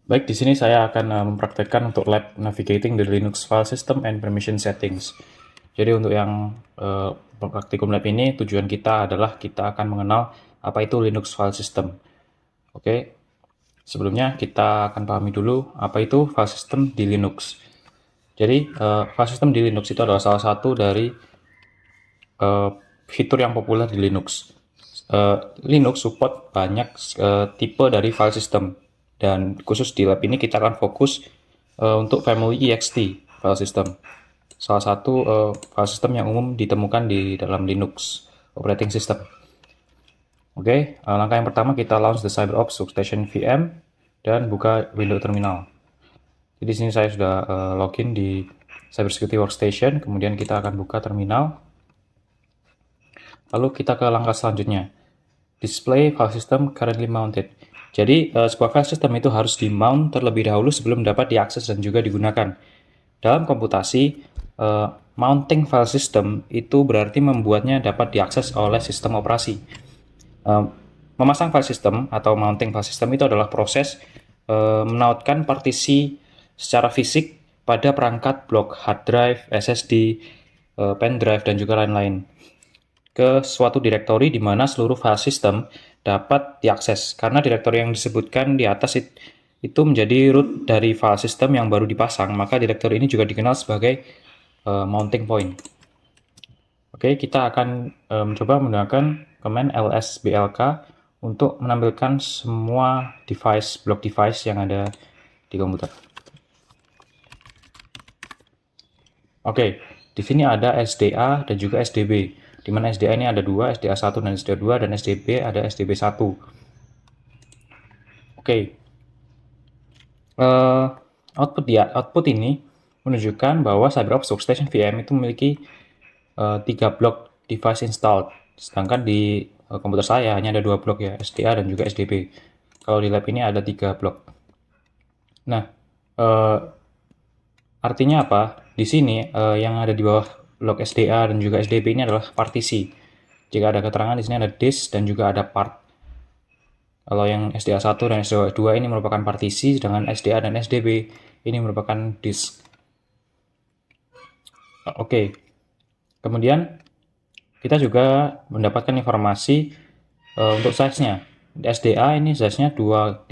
Baik, di sini saya akan mempraktekkan untuk lab navigating the Linux file system and permission settings. Jadi untuk yang praktikum lab ini tujuan kita adalah kita akan mengenal apa itu Linux file system. Oke, sebelumnya kita akan pahami dulu apa itu file system di Linux. Jadi file system di Linux itu adalah salah satu dari fitur yang populer di Linux. Linux support banyak tipe dari file system, dan khusus di lab ini kita akan fokus untuk family ext file system, salah satu file system yang umum ditemukan di dalam Linux operating system. Oke, langkah yang pertama kita launch the CyberOps Workstation VM dan buka window terminal. Jadi di sini saya sudah login di Cybersecurity Workstation, kemudian kita akan buka terminal. Lalu kita ke langkah selanjutnya, display file system currently mounted. Jadi sebuah file system itu harus di-mount terlebih dahulu sebelum dapat diakses dan juga digunakan. Dalam komputasi, mounting file system itu berarti membuatnya dapat diakses oleh sistem operasi. Memasang file system atau mounting file system itu adalah proses menautkan partisi secara fisik pada perangkat blok hard drive, SSD, pen drive, dan juga lain-lain ke suatu direktori di mana seluruh file system dapat diakses. Karena direktori yang disebutkan di atas itu menjadi root dari file system yang baru dipasang, maka direktori ini juga dikenal sebagai mounting point. Oke, kita akan mencoba menggunakan command lsblk untuk menampilkan semua device, block device yang ada di komputer. Oke, di sini ada SDA dan juga SDB. Di mana SDA ini ada dua, SDA 1 dan SDA 2, dan SDB ada SDB 1. Oke. Output ini menunjukkan bahwa CyberOps Workstation VM itu memiliki 3 blok device installed. Sedangkan di komputer saya hanya ada 2 blok ya, SDA dan juga SDB. Kalau di lab ini ada 3 blok. Nah, artinya apa? Di sini yang ada di bawah blok SDA dan juga SDB ini adalah partisi. Jika ada keterangan di sini ada disk dan juga ada part. Kalau yang SDA 1 dan SDA 2 ini merupakan partisi, sedangkan SDA dan SDB ini merupakan disk. Oke. Kemudian kita juga mendapatkan informasi untuk size-nya. SDA ini size-nya 23,4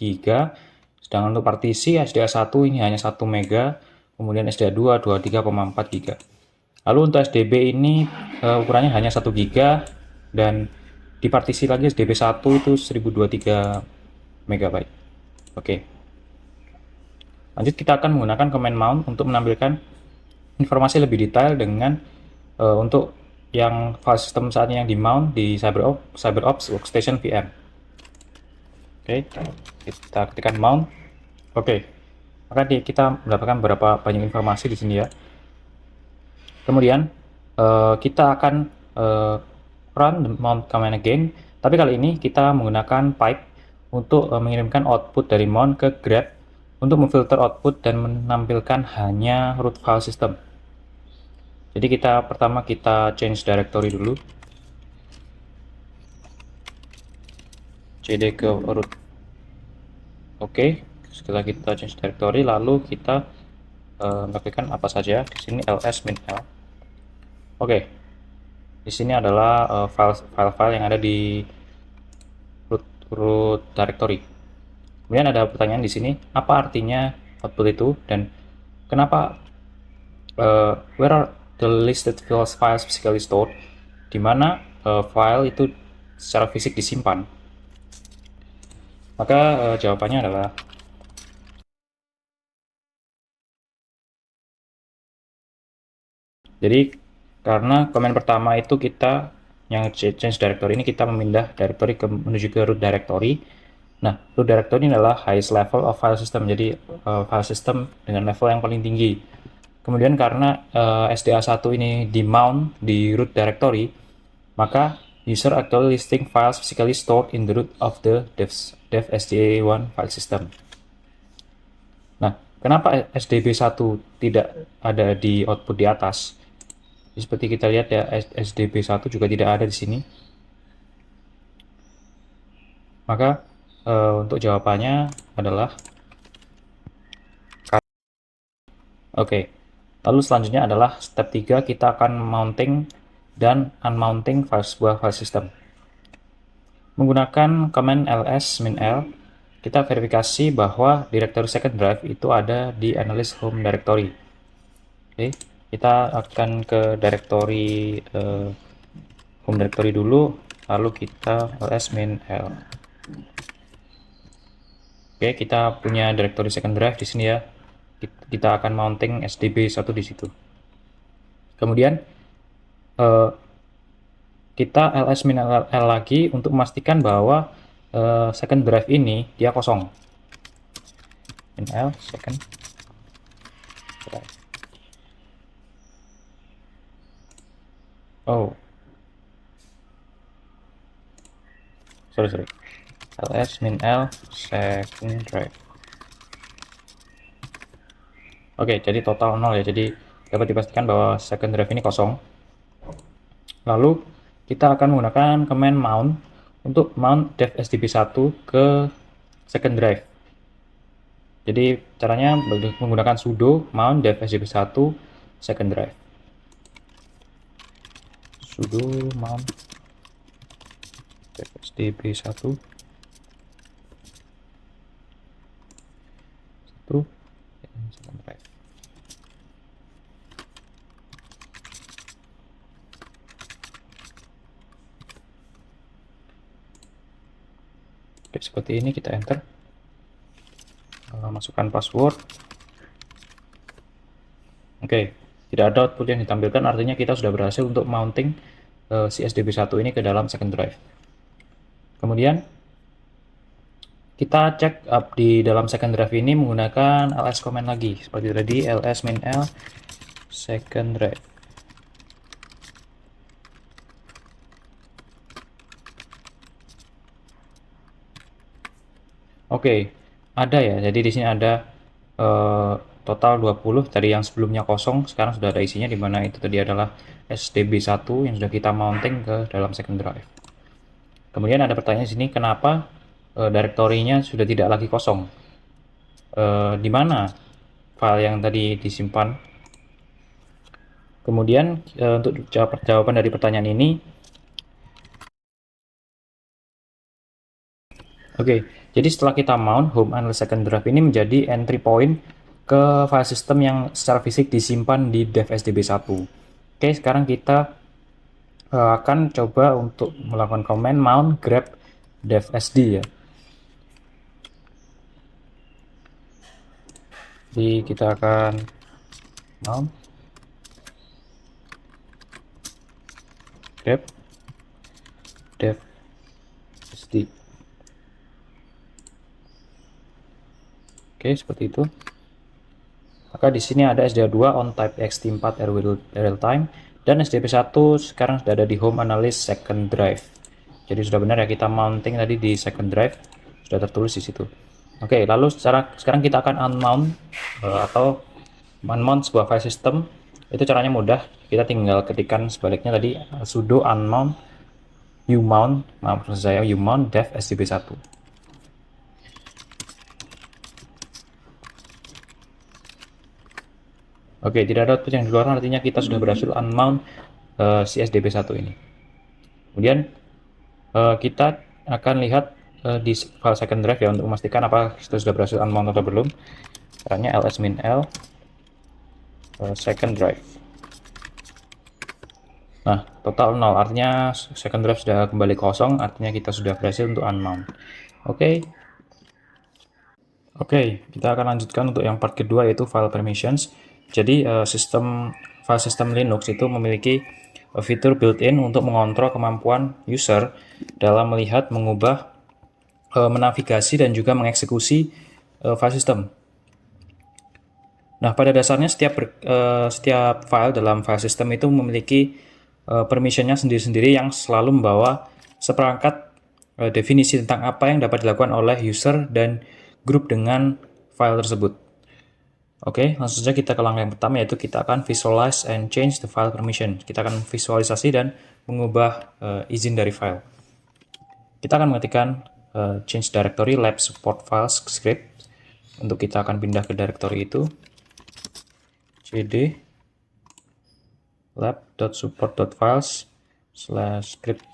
GB, sedangkan untuk partisi SDA 1 ini hanya 1 MB, kemudian SDA 2 23,4 GB. Lalu untuk SDB ini ukurannya hanya 1 GB, dan di partisi lagi SDB 1 itu 1023 MB. Oke. Lanjut kita akan menggunakan command mount untuk menampilkan informasi lebih detail dengan untuk yang file system saat ini yang di mount di CyberOps Workstation VM. Oke, kita ketikkan mount. Oke, maka kita mendapatkan beberapa banyak informasi di sini ya. Kemudian kita akan run the mount command again, tapi kali ini kita menggunakan pipe untuk mengirimkan output dari mount ke grep untuk memfilter output dan menampilkan hanya root file system. Jadi pertama kita change directory dulu, cd ke root. Oke, setelah kita change directory, lalu kita lakukan apa saja. Di sini ls-l. Oke, di sini adalah file-file yang ada di root directory. Kemudian ada pertanyaan di sini, apa artinya output itu dan kenapa where are the listed files physically stored, di mana file itu secara fisik disimpan. Maka jawabannya adalah jadi karena komen pertama itu kita yang change directory ini kita memindah directory menuju ke root directory. Nah, root directory ini adalah highest level of file system, jadi file system dengan level yang paling tinggi. Kemudian karena SDA 1 ini di mount di root directory, maka user actually listing files physically stored in the root of the dev SDA1 file system. Nah, kenapa SDB 1 tidak ada di output di atas? Seperti kita lihat ya, SDB 1 juga tidak ada di sini. Maka Untuk jawabannya adalah oke. Lalu selanjutnya adalah step 3, kita akan mounting dan unmounting sebuah file system. Menggunakan command ls -l, kita verifikasi bahwa directory second drive itu ada di analyst home directory. Oke, kita akan ke directory home directory dulu, lalu kita ls -l. Oke, kita punya directory second drive di sini ya. Kita akan mounting sdb1 di situ. Kemudian kita ls -l lagi untuk memastikan bahwa second drive ini dia kosong. -l second drive. Oh, sorry. ls -l second drive. Oke, jadi total 0 ya. Jadi dapat dipastikan bahwa second drive ini kosong. Lalu kita akan menggunakan command mount untuk mount dev sdb1 ke second drive. Jadi caranya menggunakan sudo mount dev sdb1 second drive. Sudo mount dev sdb1 second drive. Oke, seperti ini kita enter. Masukkan password. Oke, tidak ada output yang ditampilkan, artinya kita sudah berhasil untuk mounting si sdb1 ini ke dalam second drive. Kemudian kita cek up di dalam second drive ini menggunakan ls command lagi seperti tadi, ls -l second drive. Oke, ada ya. Jadi di sini ada total 20 dari yang sebelumnya kosong, sekarang sudah ada isinya, di mana itu tadi adalah sdb1 yang sudah kita mounting ke dalam second drive. Kemudian ada pertanyaan di sini, kenapa direktorinya sudah tidak lagi kosong? Di mana file yang tadi disimpan? Kemudian untuk jawaban dari pertanyaan ini, oke, jadi setelah kita mount, home analyst second drive ini menjadi entry point ke file system yang secara fisik disimpan di dev sdb1. Oke, sekarang kita akan coba untuk melakukan command mount grab dev sd ya. Jadi kita akan mount grab dev sd. Oke, seperti itu. Maka di sini ada sda2 on type ext4 real time dan sdb1 sekarang sudah ada di home analyst second drive. Jadi sudah benar ya, kita mounting tadi di second drive sudah tertulis di situ. Oke, lalu sekarang kita akan unmount atau unmount sebuah file system. Itu caranya mudah, kita tinggal ketikkan sebaliknya tadi sudo unmount umount, maksud saya umount dev sdb1. Oke, tidak ada output yang dikeluarkan, artinya kita sudah berhasil unmount si sdb1 ini. Kemudian kita akan lihat di file second drive ya, untuk memastikan apa kita sudah berhasil unmount atau belum. Caranya ls -l second drive. Nah, total 0, artinya second drive sudah kembali kosong, artinya kita sudah berhasil untuk unmount. Oke, kita akan lanjutkan untuk yang part kedua, yaitu file permissions. Jadi file system Linux itu memiliki fitur built-in untuk mengontrol kemampuan user dalam melihat, mengubah, menavigasi, dan juga mengeksekusi file system. Nah, pada dasarnya setiap file dalam file system itu memiliki permissionnya sendiri-sendiri yang selalu membawa seperangkat definisi tentang apa yang dapat dilakukan oleh user dan grup dengan file tersebut. Oke, langsung saja kita ke langkah yang pertama, yaitu kita akan visualize and change the file permission. Kita akan visualisasi dan mengubah izin dari file. Kita akan mengetikkan change directory lab support files script. Untuk kita akan pindah ke directory itu, cd lab.support.files/script/.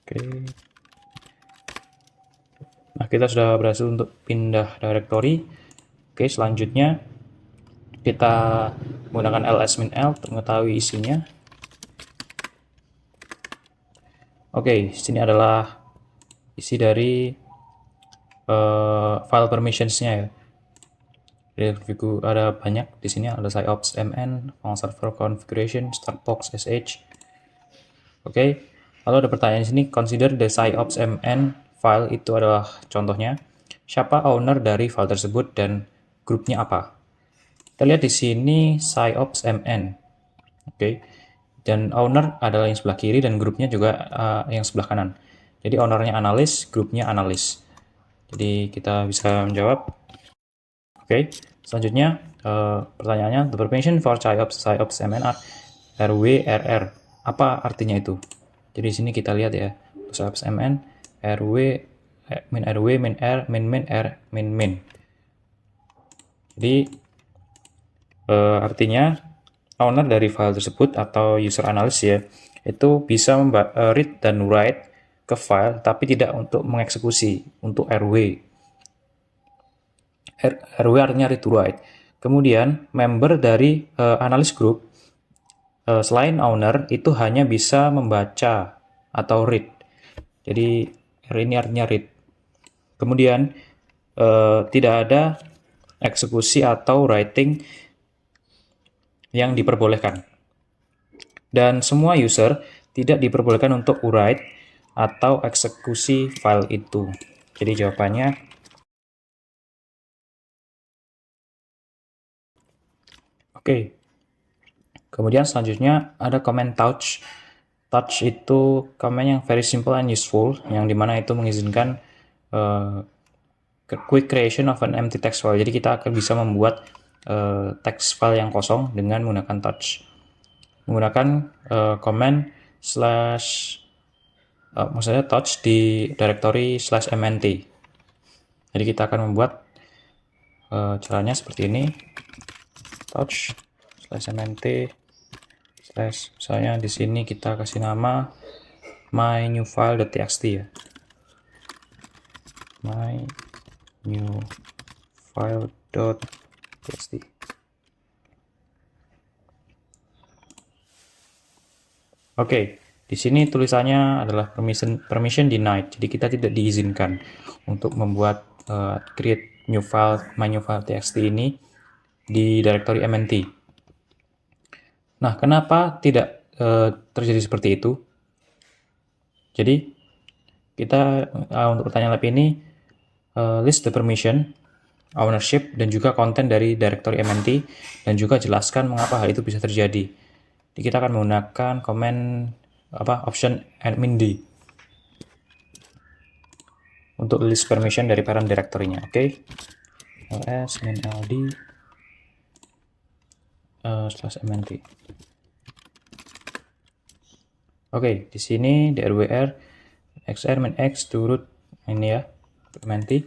Oke. Nah, kita sudah berhasil untuk pindah directory. Oke, selanjutnya kita menggunakan ls-l untuk mengetahui isinya. Oke, sini adalah isi dari file permissionsnya ya. Jadi ada banyak di sini, ada SIOPS MN, file server configuration, startbox sh. Oke, lalu ada pertanyaan di sini, consider the SIOPS MN file itu adalah contohnya. Siapa owner dari file tersebut dan grupnya apa? Kita lihat di sini SIOPS MN. Oke. Dan owner adalah yang sebelah kiri dan grupnya juga yang sebelah kanan. Jadi ownernya analis, grupnya analis. Jadi kita bisa menjawab. Oke. Selanjutnya pertanyaannya, the permission for SIOPS MN are RW/RR. Apa artinya itu? Jadi di sini kita lihat ya, SIOPS MN RW min RW min R min R min. Jadi artinya owner dari file tersebut atau user analyst ya, itu bisa read dan write ke file tapi tidak untuk mengeksekusi untuk RW. RW artinya read to write. Kemudian member dari analyst group selain owner itu hanya bisa membaca atau read. Jadi ini artinya read. Kemudian tidak ada eksekusi atau writing yang diperbolehkan. Dan semua user tidak diperbolehkan untuk write atau eksekusi file itu. Jadi jawabannya oke. Kemudian selanjutnya ada comment touch. Touch itu comment yang very simple and useful, yang dimana itu mengizinkan quick creation of an empty text file. Jadi kita akan bisa membuat text file yang kosong dengan menggunakan touch. Menggunakan command maksudnya touch di directory /mnt. Jadi kita akan membuat caranya seperti ini, touch /mnt misalnya di sini kita kasih nama my new file.txt ya, my new file.txt. Oke, di sini tulisannya adalah permission denied. Jadi kita tidak diizinkan untuk membuat create new file my new file.txt ini di directory mnt. Nah, kenapa tidak terjadi seperti itu? Jadi kita untuk pertanyaan lab ini list the permission, ownership, dan juga konten dari directory mnt, dan juga jelaskan mengapa hal itu bisa terjadi. Jadi kita akan menggunakan command option admin d untuk list permission dari parent directory-nya. Oke. ls min ld /mnt. Oke, di sini drwr xr min x to root ini ya, mnt.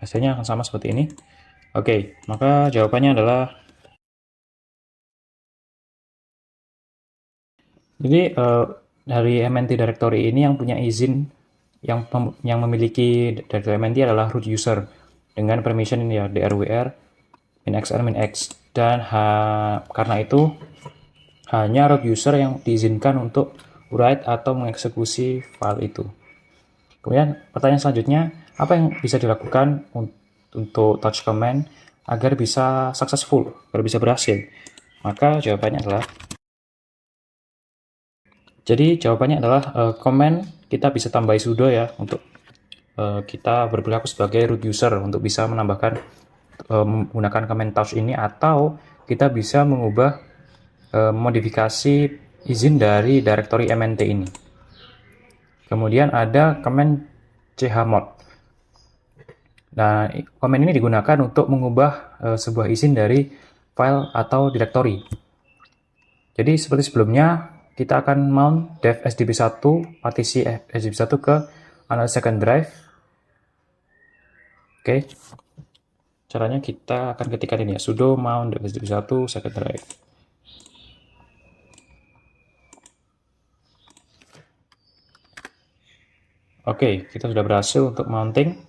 Hasilnya akan sama seperti ini. Oke, maka jawabannya adalah jadi dari mnt directory ini yang punya izin yang memiliki directory mnt adalah root user dengan permission ini ya, drwr min xr min x, dan karena itu hanya root user yang diizinkan untuk write atau mengeksekusi file itu. Kemudian pertanyaan selanjutnya, apa yang bisa dilakukan untuk touch command agar bisa successful, agar bisa berhasil? Maka jawabannya adalah command kita bisa tambah sudo ya, untuk kita berperilaku sebagai root user untuk bisa menambahkan menggunakan command touch ini, atau kita bisa mengubah modifikasi izin dari directory mnt ini. Kemudian ada command chmod. Nah, komen ini digunakan untuk mengubah sebuah izin dari file atau directory. Jadi seperti sebelumnya, kita akan mount dev sdb1, partisi sdb1 ke analyst second drive. Oke. Caranya kita akan ketikkan ini ya, sudo mount dev sdb1 second drive. Oke, kita sudah berhasil untuk mounting.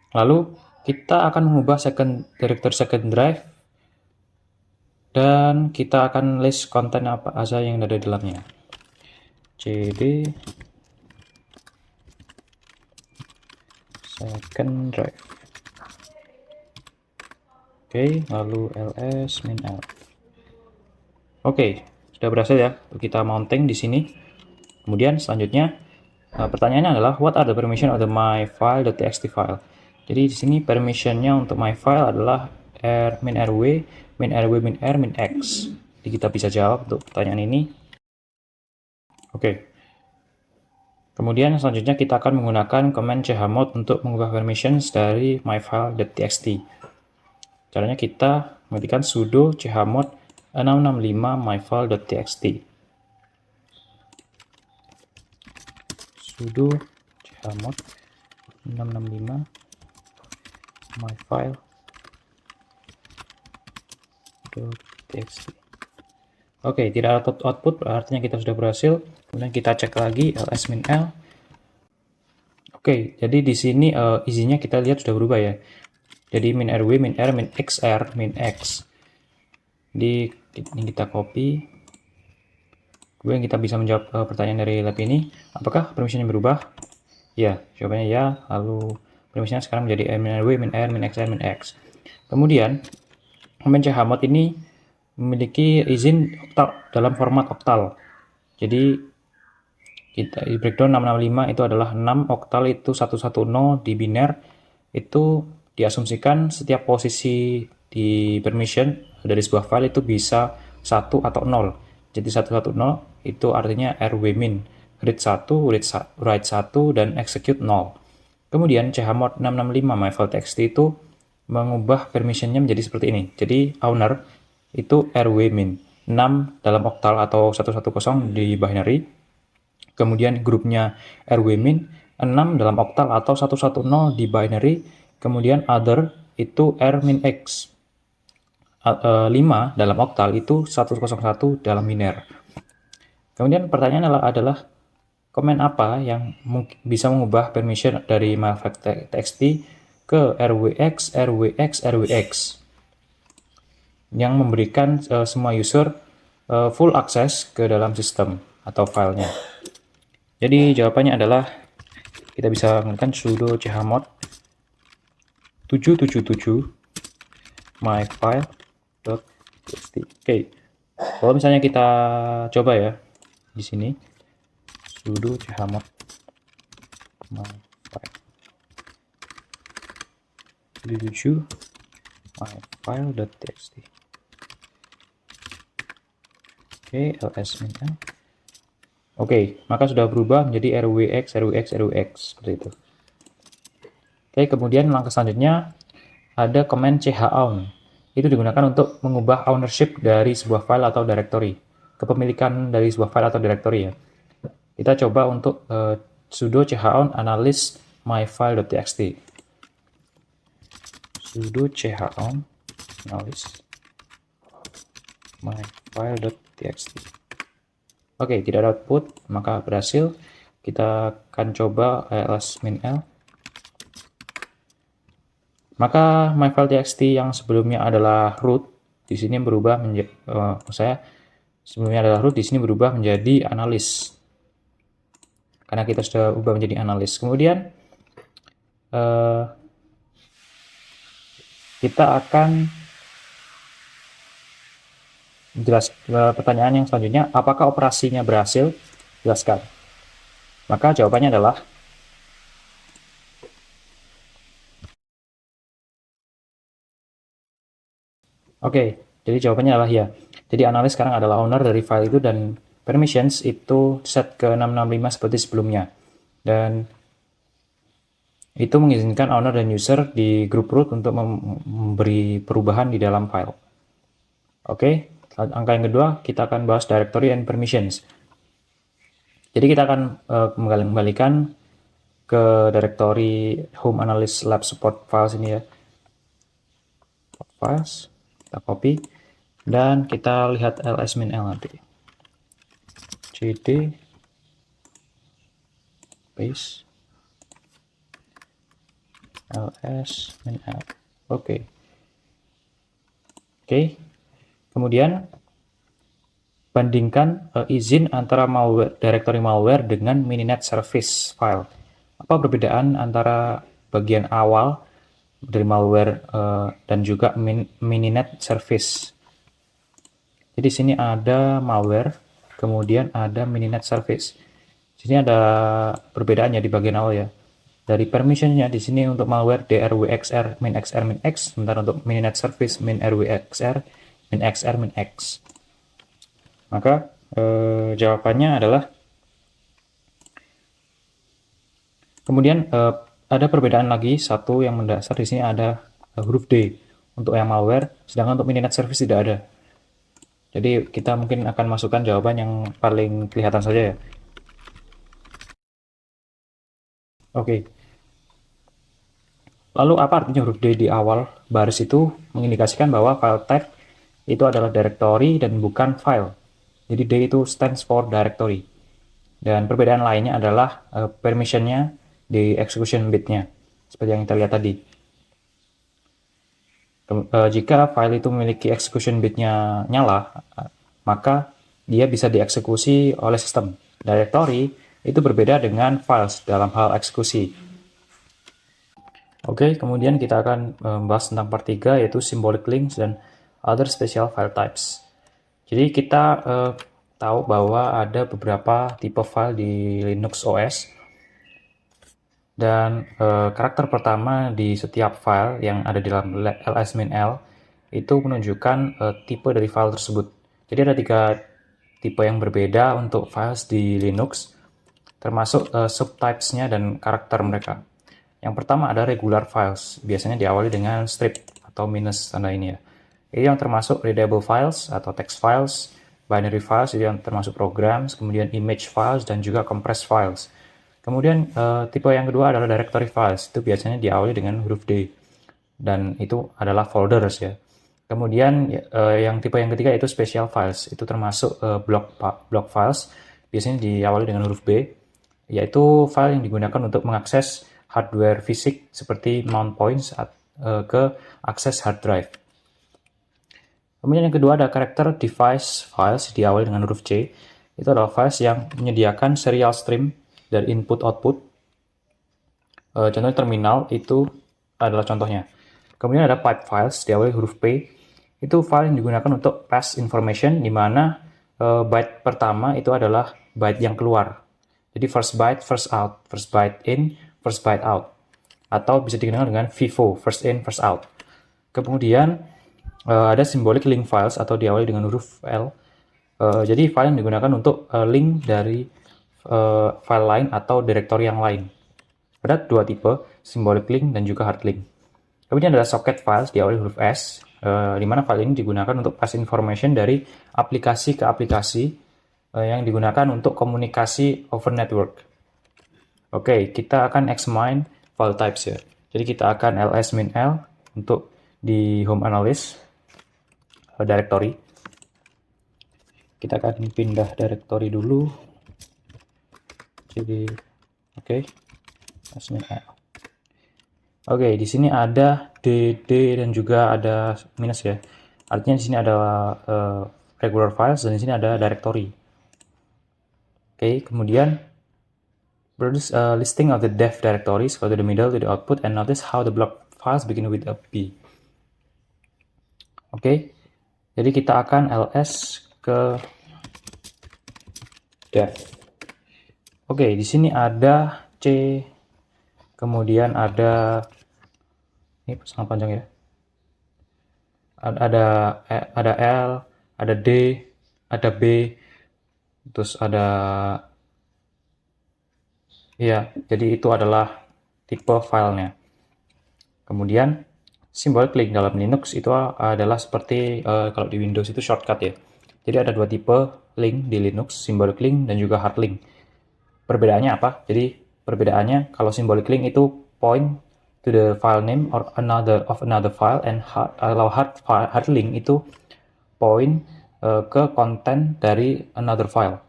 Lalu kita akan mengubah directory second drive dan kita akan list konten apa aja yang ada di dalamnya. cd second drive. Oke, lalu ls min l. Oke, sudah berhasil ya kita mounting di sini. Kemudian selanjutnya pertanyaannya adalah what are the permission of the myfile.txt file. Jadi di sini permissionnya untuk myfile adalah min rw, min rw, min r, min x. Jadi kita bisa jawab untuk pertanyaan ini. Oke. Kemudian selanjutnya kita akan menggunakan command chmod untuk mengubah permissions dari myfile.txt. Caranya kita mengetikkan sudo chmod 665 myfile.txt. Sudo chmod 665 myfile.txt. Oke, tidak ada output, artinya kita sudah berhasil. Kemudian kita cek lagi ls min l. Oke, jadi di sini izinnya kita lihat sudah berubah ya. Jadi min rw, min r, min xr, min x. Jadi ini kita copy. Kemudian kita bisa menjawab pertanyaan dari lab ini. Apakah permissionnya berubah? Ya, jawabannya ya. Lalu permissionnya sekarang menjadi min rw, min r, min xr, min x. Kemudian command chmod ini memiliki izin oktal dalam format oktal. Jadi kita di breakdown 665 itu adalah 6, oktal itu 110, di biner itu diasumsikan setiap posisi di permission dari sebuah file itu bisa 1 atau 0. Jadi 110 itu artinya rw min, read 1, write 1, dan execute 0. Kemudian chmod 665 myfile.txt itu mengubah permissionnya menjadi seperti ini. Jadi owner itu rw min 6 dalam oktal atau 110 di binary. Kemudian grupnya rw min 6 dalam oktal atau 110 di binary. Kemudian other itu r min x 5 dalam oktal itu 101 dalam biner. Kemudian pertanyaan adalah komen apa yang bisa mengubah permission dari myfile.txt ke rwx, rwx, rwx yang memberikan semua user full access ke dalam sistem atau filenya. Jadi jawabannya adalah kita bisa menggunakan sudo chmod 777 myfile.txt. Oke. Kalau misalnya kita coba ya di sini sudo chmod myfile 777 myfile.txt. Oke, ls min l. Oke, maka sudah berubah menjadi rwx, rwx, rwx seperti itu. Oke, kemudian langkah selanjutnya ada command chown. Itu digunakan untuk mengubah ownership dari sebuah file atau directory, kepemilikan dari sebuah file atau directory ya. Kita coba untuk sudo chown analyst myfile.txt. Sudo chown analyst myfile.txt. Oke, tidak ada output, maka berhasil. Kita akan coba ls min l. Maka myfile.txt yang sebelumnya adalah root di sini berubah menjadi sebelumnya adalah root di sini berubah menjadi analyst. Karena kita sudah ubah menjadi analyst. Kemudian kita akan pertanyaan yang selanjutnya, apakah operasinya berhasil? Jelaskan. Maka jawabannya adalah oke, jadi jawabannya adalah ya. Jadi analis sekarang adalah owner dari file itu dan permissions itu set ke 665 seperti sebelumnya. Dan itu mengizinkan owner dan user di grup root untuk memberi perubahan di dalam file. Oke, angka yang kedua kita akan bahas directory and permissions. Jadi kita akan kembalikan ke directory home analyst lab support files ini ya. Files, kita copy dan kita lihat ls-l nanti. cd paste ls-l. Oke. Kemudian bandingkan izin antara directory malware dengan mininet service file. Apa perbedaan antara bagian awal dari malware dan juga mininet service? Jadi sini ada malware, kemudian ada mininet service. Sini ada perbedaannya di bagian awal ya. Dari permissionnya di sini untuk malware drwxr minxr minx, sementara untuk mininet service minrwxr minxr minx. Maka jawabannya adalah kemudian ada perbedaan lagi satu yang mendasar di sini ada huruf D untuk yang malware, sedangkan untuk mininet service tidak ada. Jadi kita mungkin akan masukkan jawaban yang paling kelihatan saja ya. Oke. Lalu apa artinya huruf D di awal baris itu mengindikasikan bahwa file type itu adalah directory dan bukan file. Jadi D itu stands for directory. Dan perbedaan lainnya adalah permissionnya di execution bitnya, seperti yang kita lihat tadi. Jika file itu memiliki execution bitnya nyala, maka dia bisa dieksekusi oleh sistem. Directory itu berbeda dengan files dalam hal eksekusi. Oke, kemudian kita akan membahas tentang part 3 yaitu symbolic links dan other special file types. Jadi kita tahu bahwa ada beberapa tipe file di Linux OS dan karakter pertama di setiap file yang ada di dalam ls-l itu menunjukkan tipe dari file tersebut. Jadi ada 3 tipe yang berbeda untuk files di Linux, termasuk subtypes-nya dan karakter mereka. Yang pertama ada regular files, biasanya diawali dengan strip atau minus tanda ini ya. Ini yang termasuk readable files atau text files, binary files yang termasuk programs, kemudian image files dan juga compressed files. Kemudian tipe yang kedua adalah directory files, itu biasanya diawali dengan huruf D dan itu adalah folders ya. Kemudian yang tipe yang ketiga itu special files, itu termasuk block files, biasanya diawali dengan huruf B, yaitu file yang digunakan untuk mengakses hardware fisik seperti mount points ke akses hard drive. Kemudian yang kedua ada character device files, diawali dengan huruf C. Itu adalah files yang menyediakan serial stream dari input-output. Contohnya terminal itu adalah contohnya. Kemudian ada pipe files, diawali huruf P. Itu file yang digunakan untuk pass information, di mana byte pertama itu adalah byte yang keluar. Jadi first byte, first out, first byte in, first byte out. Atau bisa dikenal dengan FIFO, first in, first out. Kemudian ada symbolic link files atau diawali dengan huruf L. Jadi file yang digunakan untuk link dari file lain atau directory yang lain. Ada 2 tipe, symbolic link dan juga hard link. Kemudian ada socket files diawali huruf S, di mana file ini digunakan untuk pass information dari aplikasi ke aplikasi yang digunakan untuk komunikasi over network. Oke, kita akan examine file types ya. Jadi kita akan ls-l untuk di home analyst directory. Kita akan pindah directory dulu. Jadi oke. ls-l. Oke, di sini ada dd dan juga ada minus ya. Artinya di sini ada regular files dan di sini ada directory. Oke, kemudian produce a listing of the dev directories, go to the middle to the output and notice how the block files begin with a B. Oke, jadi kita akan ls ke dev. Oke, di sini ada C, kemudian ada ini sangat panjang ya. Ada L, ada D, ada B, terus ada ya. Jadi itu adalah tipe filenya. Kemudian symbolic link dalam Linux itu adalah seperti kalau di Windows itu shortcut ya. Jadi ada dua tipe link di Linux, symbolic link dan juga hard link. Perbedaannya apa? Jadi perbedaannya kalau symbolic link itu point to the file name or another file, and hard link itu point ke konten dari another file.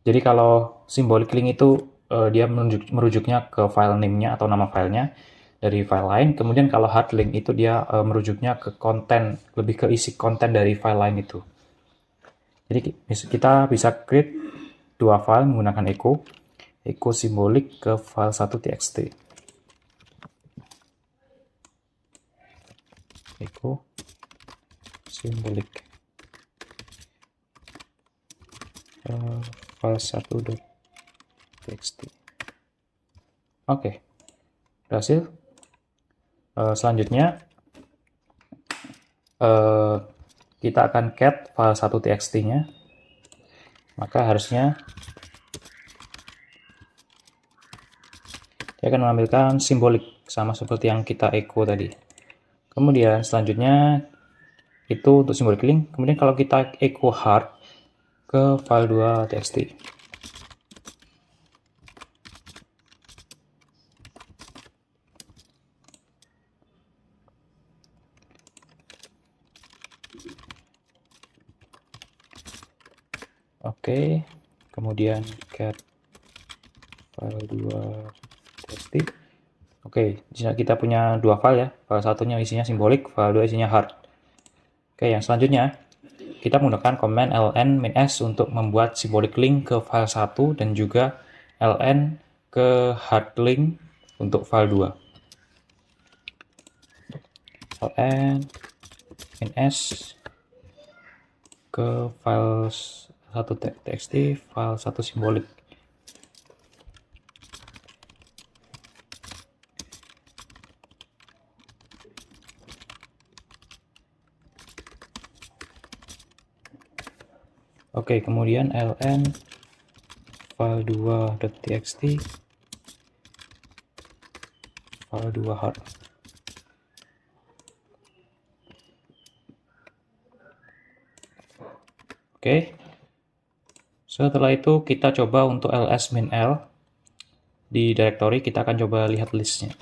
Jadi kalau symbolic link itu dia merujuknya ke file name-nya atau nama filenya dari file lain. Kemudian kalau hard link itu dia merujuknya ke konten, lebih ke isi konten dari file lain itu. Jadi kita bisa create dua file menggunakan echo simbolik ke file 1.txt. Echo simbolik file 1.txt. Oke, berhasil. Selanjutnya kita akan cat file 1.txt-nya. Maka harusnya dia akan mengambilkan simbolik sama seperti yang kita echo tadi. Kemudian selanjutnya itu untuk simbolik link. Kemudian kalau kita echo hard ke file 2.txt. Oke, kemudian cat file 2.txt. Oke, di sini kita punya dua file ya. File satunya isinya simbolik, file 2 isinya hard. Oke, yang selanjutnya kita menggunakan command ln-s untuk membuat simbolik link ke file 1 dan juga ln ke hard link untuk file 2. ln-s ke file 1.txt, file 1 simbolik. Oke, kemudian ln file 2.txt, file 2 hard. Oke, setelah itu kita coba untuk ls-l di directory, kita akan coba lihat listnya.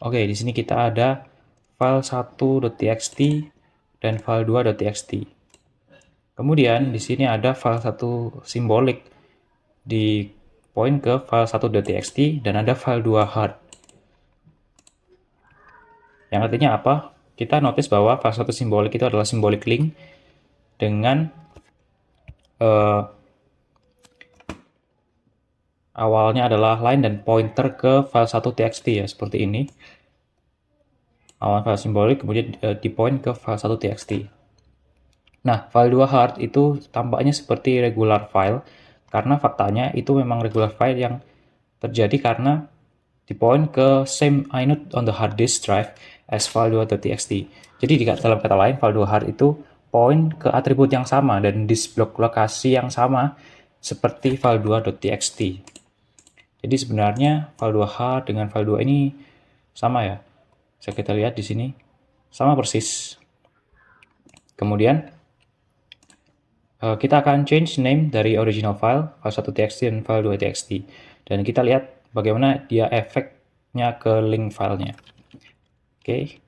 Oke, di sini kita ada file 1.txt dan file 2.txt. Kemudian di sini ada file 1 simbolik di point ke file 1.txt dan ada file 2 hard. Yang artinya apa? Kita notice bahwa file 1 simbolik itu adalah simbolik link dengan awalnya adalah line dan pointer ke file 1.txt ya, seperti ini. Awal file simbolik kemudian di point ke file 1.txt. Nah, file 2 hard itu tampaknya seperti regular file karena faktanya itu memang regular file yang terjadi karena di point ke same inode on the hard disk drive as file 2.txt. Jadi dalam kata lain file 2 hard itu point ke atribut yang sama dan disk block lokasi yang sama seperti file 2.txt. Jadi sebenarnya file 2 hard dengan file 2 ini sama ya. Bisa kita lihat di sini sama persis. Kemudian kita akan change name dari original file 1.txt dan file 2.txt. Dan kita lihat bagaimana dia efeknya ke link filenya. Oke,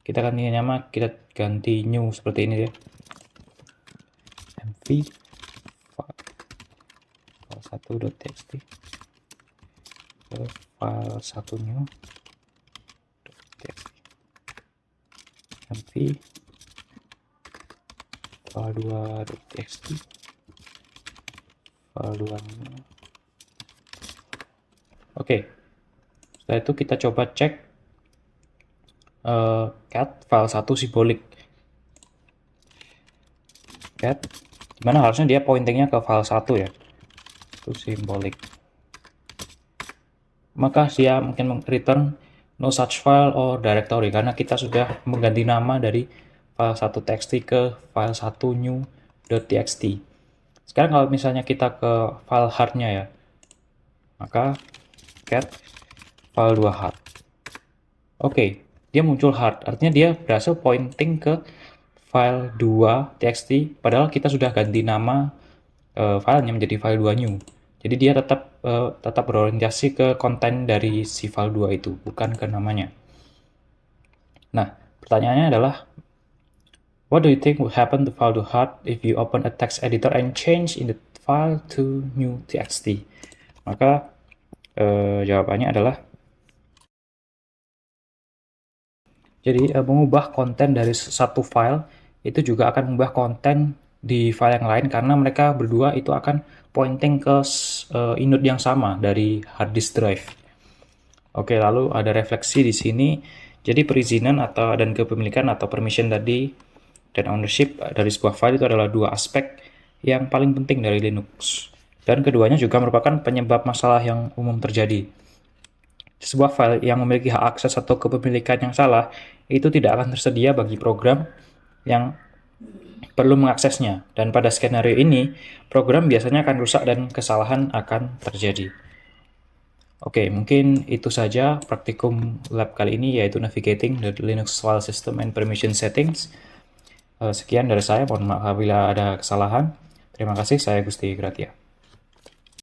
kita ganti nama, kita ganti new seperti ini ya. mv file 1.txt ke file 1 new txt. mv file 2.txt file 2 new. Oke, setelah itu kita coba cek cat file 1 simbolik. Cat, dimana harusnya dia pointingnya ke file 1 ya. Itu simbolik. Maka dia mungkin return no such file or directory karena kita sudah mengganti nama dari file 1.txt ke file 1 new.txt. Sekarang kalau misalnya kita ke file hardnya ya, Maka cat file2 hard. Oke, dia muncul hard, artinya dia berhasil pointing ke file 2 txt, padahal kita sudah ganti nama filenya menjadi file 2 new. Jadi dia tetap berorientasi ke konten dari si file 2 itu, bukan ke namanya. Nah, pertanyaannya adalah, what do you think would happen to file2 hard if you open a text editor and change in the file to new txt? Maka jawabannya adalah, jadi mengubah konten dari satu file itu juga akan mengubah konten di file yang lain, karena mereka berdua itu akan pointing ke inode yang sama dari hard disk drive. Oke, lalu ada refleksi di sini. Jadi perizinan dan kepemilikan atau permission tadi dan ownership dari sebuah file itu adalah dua aspek yang paling penting dari Linux. Dan keduanya juga merupakan penyebab masalah yang umum terjadi. Sebuah file yang memiliki hak akses atau kepemilikan yang salah itu tidak akan tersedia bagi program yang perlu mengaksesnya. Dan pada skenario ini, program biasanya akan rusak dan kesalahan akan terjadi. Oke, mungkin itu saja praktikum lab kali ini, yaitu Navigating the Linux File System and Permission Settings. Sekian dari saya, mohon maaf apabila ada kesalahan. Terima kasih, saya Gusti Gratia.